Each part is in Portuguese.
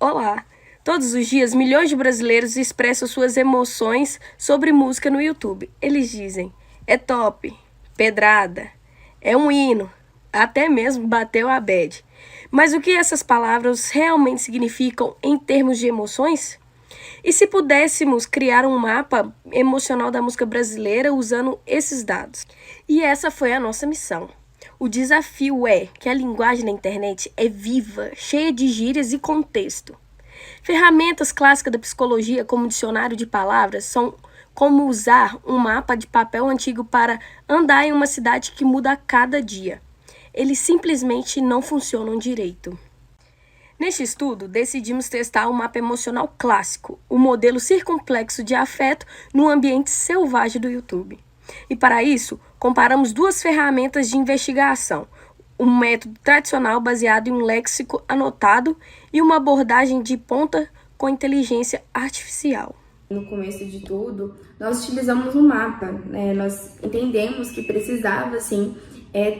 Olá! Todos os dias, milhões de brasileiros expressam suas emoções sobre música no YouTube. Eles dizem, é top, pedrada, é um hino, até mesmo bateu a bad. Mas o que essas palavras realmente significam em termos de emoções? E se pudéssemos criar um mapa emocional da música brasileira usando esses dados? E essa foi a nossa missão. O desafio é que a linguagem na internet é viva, cheia de gírias e contexto. Ferramentas clássicas da psicologia, como dicionário de palavras, são como usar um mapa de papel antigo para andar em uma cidade que muda a cada dia. Eles simplesmente não funcionam direito. Neste estudo, decidimos testar o mapa emocional clássico, o modelo circunflexo de afeto no ambiente selvagem do YouTube. E para isso, comparamos duas ferramentas de investigação, um método tradicional baseado em um léxico anotado e uma abordagem de ponta com inteligência artificial. No começo de tudo, nós utilizamos um mapa, né? Nós entendemos que precisava, assim,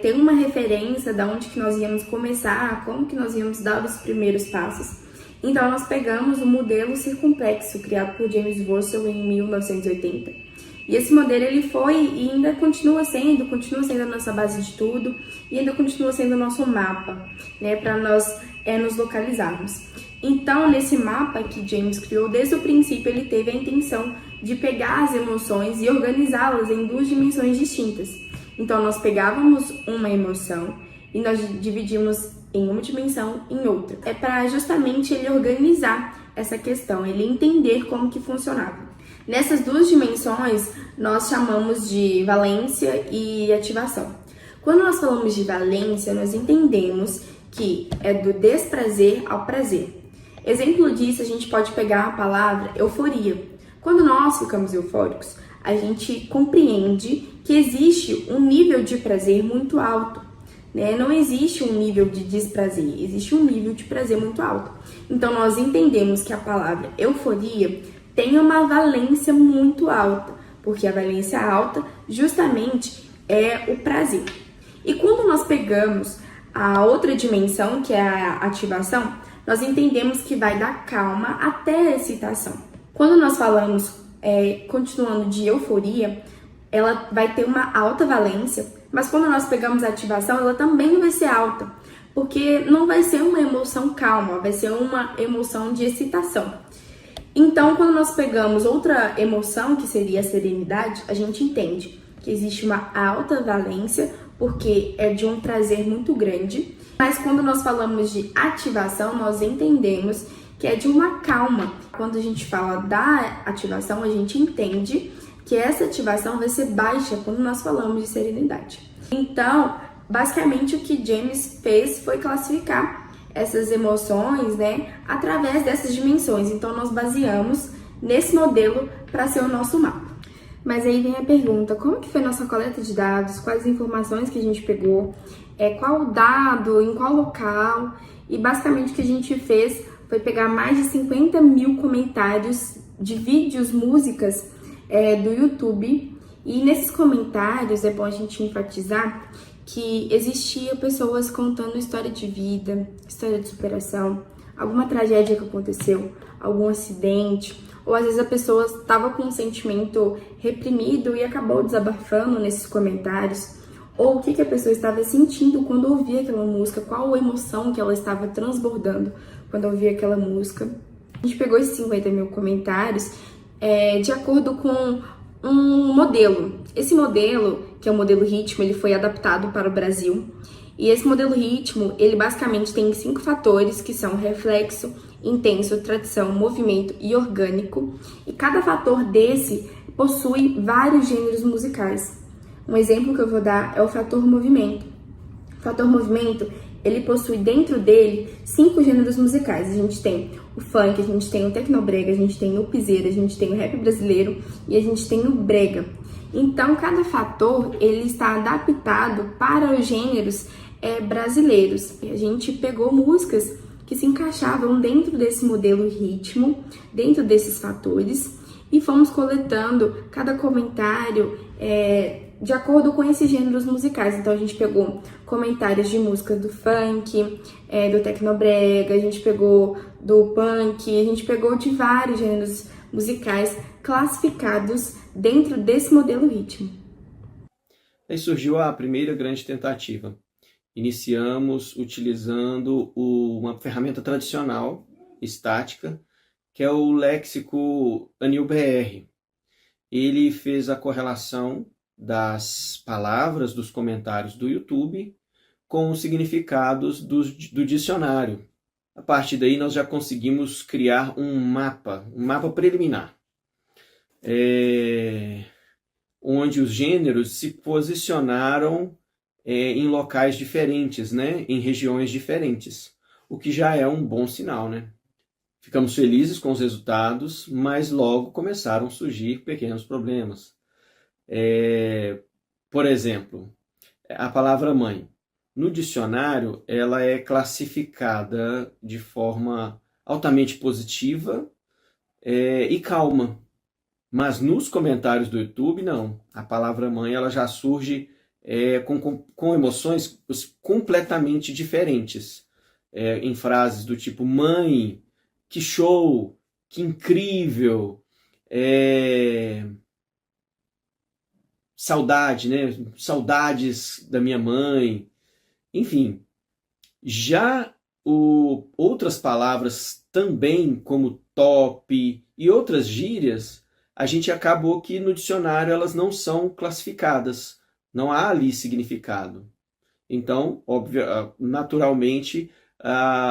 ter uma referência de onde que nós íamos começar, como que nós íamos dar os primeiros passos. Então, nós pegamos o modelo circunflexo, criado por James Russell em 1980. E esse modelo, ele foi e ainda continua sendo a nossa base de tudo, e ainda continua sendo o nosso mapa, né, para nós nos localizarmos. Então, nesse mapa que James criou, desde o princípio ele teve a intenção de pegar as emoções e organizá-las em duas dimensões distintas. Então, nós pegávamos uma emoção e nós dividimos em uma dimensão em outra. É para justamente ele organizar essa questão, ele entender como que funcionava. Nessas duas dimensões, nós chamamos de valência e ativação. Quando nós falamos de valência, nós entendemos que é do desprazer ao prazer. Exemplo disso, a gente pode pegar a palavra euforia. Quando nós ficamos eufóricos, a gente compreende que existe um nível de prazer muito alto, né? Não existe um nível de desprazer, existe um nível de prazer muito alto. Então, nós entendemos que a palavra euforia tem uma valência muito alta, porque a valência alta justamente é o prazer. E quando nós pegamos a outra dimensão, que é a ativação, nós entendemos que vai da calma até a excitação. Quando nós falamos, continuando de euforia, ela vai ter uma alta valência, mas quando nós pegamos a ativação, ela também vai ser alta, porque não vai ser uma emoção calma, vai ser uma emoção de excitação. Então, quando nós pegamos outra emoção, que seria a serenidade, a gente entende que existe uma alta valência, porque é de um prazer muito grande. Mas quando nós falamos de ativação, nós entendemos que é de uma calma. Quando a gente fala da ativação, a gente entende que essa ativação vai ser baixa quando nós falamos de serenidade. Então, basicamente o que James fez foi classificar essas emoções, né, através dessas dimensões. Então, nós baseamos nesse modelo para ser o nosso mapa. Mas aí vem a pergunta, como que foi nossa coleta de dados, quais informações que a gente pegou, qual dado, em qual local, e basicamente o que a gente fez foi pegar mais de 50 mil comentários de vídeos, músicas do YouTube, e nesses comentários é bom a gente enfatizar que existiam pessoas contando história de vida, história de superação, alguma tragédia que aconteceu, algum acidente, ou às vezes a pessoa estava com um sentimento reprimido e acabou desabafando nesses comentários, ou o que a pessoa estava sentindo quando ouvia aquela música, qual a emoção que ela estava transbordando quando ouvia aquela música. A gente pegou esses 50 mil comentários de acordo com um modelo. Esse modelo, que é o modelo ritmo, ele foi adaptado para o Brasil. E esse modelo ritmo, ele basicamente tem 5 fatores, que são reflexo, intenso, tradição, movimento e orgânico. E cada fator desse possui vários gêneros musicais. Um exemplo que eu vou dar é o fator movimento. O fator movimento, ele possui dentro dele 5 gêneros musicais. A gente tem o funk, a gente tem o tecnobrega, a gente tem o piseiro, a gente tem o rap brasileiro e a gente tem o brega. Então, cada fator, ele está adaptado para os gêneros brasileiros. E a gente pegou músicas que se encaixavam dentro desse modelo ritmo, dentro desses fatores, e fomos coletando cada comentário de acordo com esses gêneros musicais. Então a gente pegou comentários de música do funk, do tecnobrega, a gente pegou do punk, a gente pegou de vários gêneros musicais classificados dentro desse modelo ritmo. Aí surgiu a primeira grande tentativa. Iniciamos utilizando uma ferramenta tradicional, estática, que é o léxico ANIL-BR. Ele fez a correlação das palavras dos comentários do YouTube com os significados do dicionário. A partir daí nós já conseguimos criar um mapa preliminar, onde os gêneros se posicionaram em locais diferentes, né? Em regiões diferentes, o que já é um bom sinal, né? Ficamos felizes com os resultados, mas logo começaram a surgir pequenos problemas. Por exemplo, a palavra mãe. No dicionário, ela é classificada de forma altamente positiva e calma. Mas nos comentários do YouTube, não. A palavra mãe ela já surge com emoções completamente diferentes. Em frases do tipo, mãe, que show, que incrível, saudade, né? Saudades da minha mãe. Enfim, já outras palavras também, como top e outras gírias, a gente acabou que no dicionário elas não são classificadas, não há ali significado. Então, naturalmente,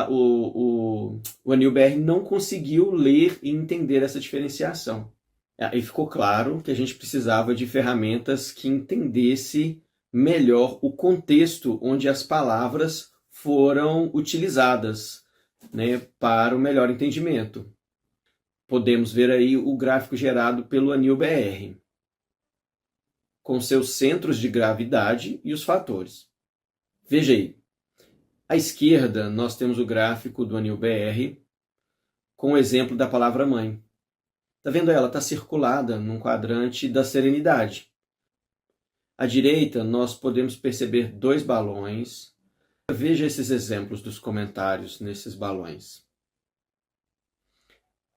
o ANIL-BR não conseguiu ler e entender essa diferenciação. E ficou claro que a gente precisava de ferramentas que entendesse melhor o contexto onde as palavras foram utilizadas, né, para o melhor entendimento. Podemos ver aí o gráfico gerado pelo ANIL-BR, com seus centros de gravidade e os fatores. Veja aí, à esquerda nós temos o gráfico do ANIL-BR com o exemplo da palavra mãe. Está vendo ela? Está circulada num quadrante da serenidade. À direita nós podemos perceber 2 balões. Veja esses exemplos dos comentários nesses balões.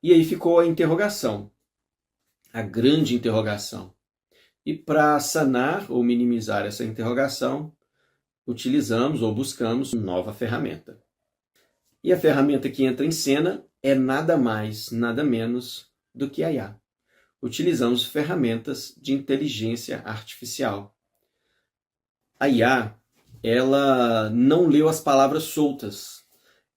E aí ficou a interrogação, a grande interrogação. E para sanar ou minimizar essa interrogação, utilizamos ou buscamos uma nova ferramenta. E a ferramenta que entra em cena é nada mais, nada menos do que a IA. Utilizamos ferramentas de inteligência artificial. A IA, ela não leu as palavras soltas,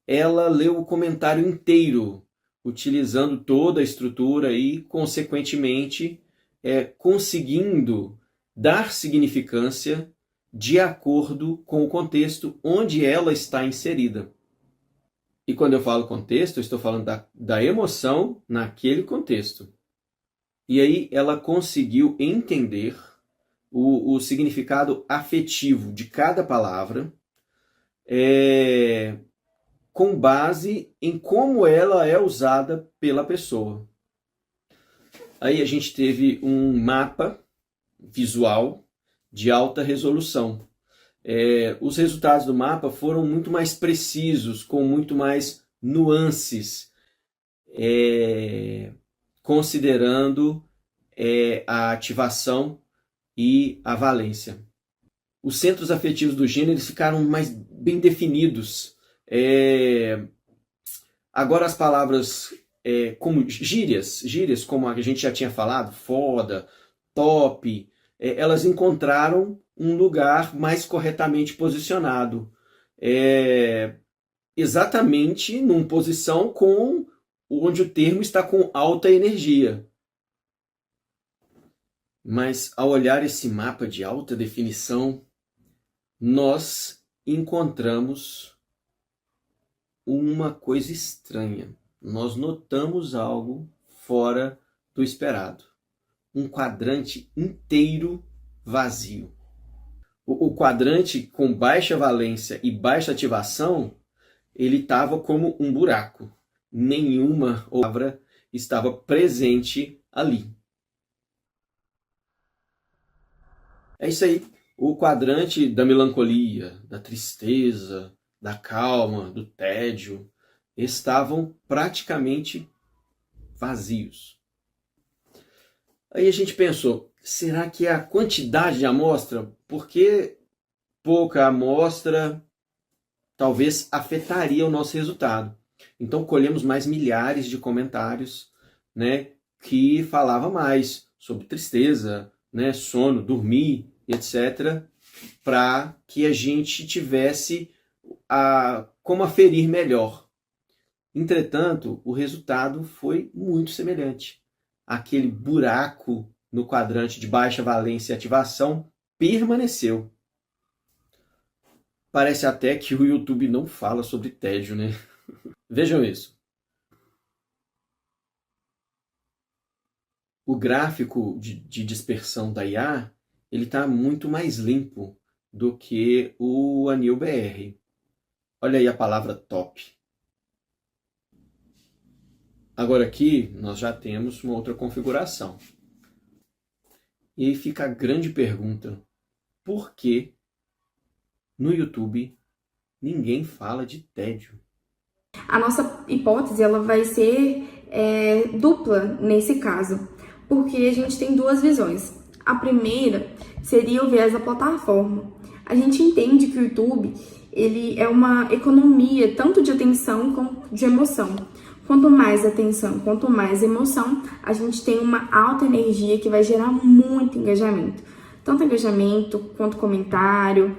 ela leu o comentário inteiro, utilizando toda a estrutura e, consequentemente, conseguindo dar significância de acordo com o contexto onde ela está inserida. E quando eu falo contexto, eu estou falando da emoção naquele contexto. E aí ela conseguiu entender o significado afetivo de cada palavra, com base em como ela é usada pela pessoa. Aí a gente teve um mapa visual de alta resolução. Os resultados do mapa foram muito mais precisos, com muito mais nuances, considerando a ativação e a valência. Os centros afetivos do gênero ficaram mais bem definidos. Agora as palavras como gírias como a gente já tinha falado, foda, top, elas encontraram um lugar mais corretamente posicionado. Exatamente numa posição onde o termo está com alta energia. Mas ao olhar esse mapa de alta definição, nós encontramos uma coisa estranha. Nós notamos algo fora do esperado. Um quadrante inteiro vazio. O quadrante com baixa valência e baixa ativação, ele estava como um buraco. Nenhuma palavra estava presente ali. É isso aí. O quadrante da melancolia, da tristeza, da calma, do tédio, estavam praticamente vazios. Aí a gente pensou, será que é a quantidade de amostra? Porque pouca amostra talvez afetaria o nosso resultado. Então colhemos mais milhares de comentários, né, que falavam mais sobre tristeza, né, sono, dormir, etc., para que a gente tivesse como aferir melhor. Entretanto, o resultado foi muito semelhante. Aquele buraco no quadrante de baixa valência e ativação permaneceu. Parece até que o YouTube não fala sobre tédio, né? Vejam isso. O gráfico de dispersão da IA, ele está muito mais limpo do que o Anil BR. Olha aí a palavra top. Agora aqui nós já temos uma outra configuração. E aí fica a grande pergunta: por que no YouTube ninguém fala de tédio? A nossa hipótese ela vai ser dupla nesse caso, porque a gente tem duas visões. A primeira seria o viés da plataforma. A gente entende que o YouTube ele é uma economia tanto de atenção como de emoção. Quanto mais atenção, quanto mais emoção, a gente tem uma alta energia que vai gerar muito engajamento. Tanto engajamento quanto comentário.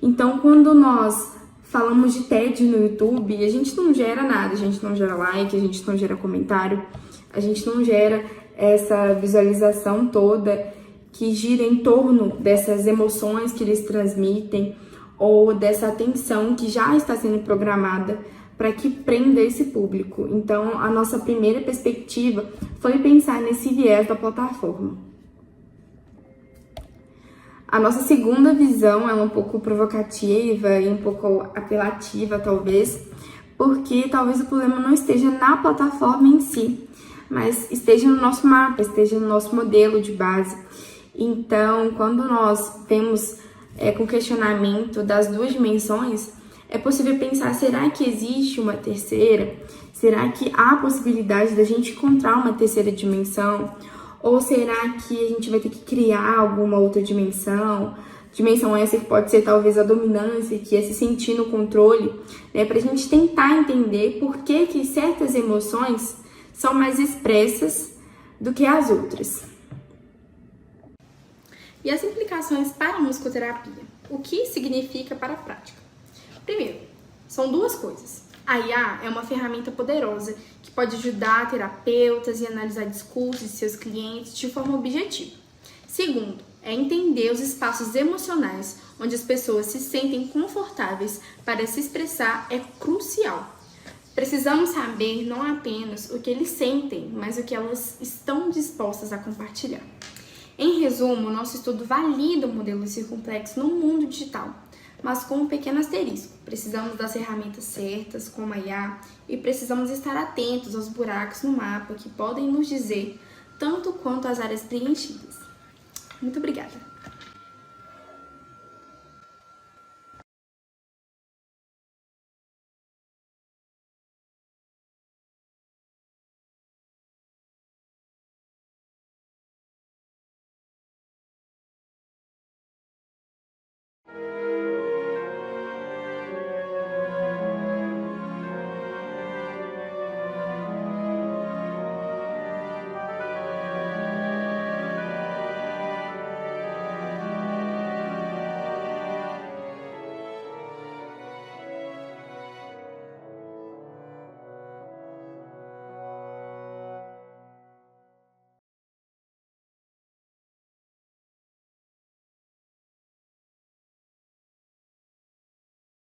Então, quando nós falamos de tédio no YouTube, a gente não gera nada, a gente não gera like, a gente não gera comentário, a gente não gera essa visualização toda que gira em torno dessas emoções que eles transmitem ou dessa atenção que já está sendo programada para que prenda esse público. Então, a nossa primeira perspectiva foi pensar nesse viés da plataforma. A nossa segunda visão é um pouco provocativa e um pouco apelativa, talvez, porque talvez o problema não esteja na plataforma em si, mas esteja no nosso mapa, esteja no nosso modelo de base. Então, quando nós temos com questionamento das duas dimensões, é possível pensar, será que existe uma terceira? Será que há possibilidade da gente encontrar uma terceira dimensão? Ou será que a gente vai ter que criar alguma outra dimensão? Dimensão essa que pode ser talvez a dominância, que é se sentir no controle, né? Para a gente tentar entender por que certas emoções são mais expressas do que as outras. E as implicações para a musicoterapia? O que significa para a prática? Primeiro, são duas coisas. A IA é uma ferramenta poderosa que pode ajudar terapeutas e analisar discursos de seus clientes de forma objetiva. Segundo, é entender os espaços emocionais onde as pessoas se sentem confortáveis para se expressar é crucial. Precisamos saber não apenas o que eles sentem, mas o que elas estão dispostas a compartilhar. Em resumo, nosso estudo valida o modelo circunflexo no mundo digital, mas com um pequeno asterisco. Precisamos das ferramentas certas, como a IA, e precisamos estar atentos aos buracos no mapa que podem nos dizer tanto quanto as áreas preenchidas. Muito obrigada!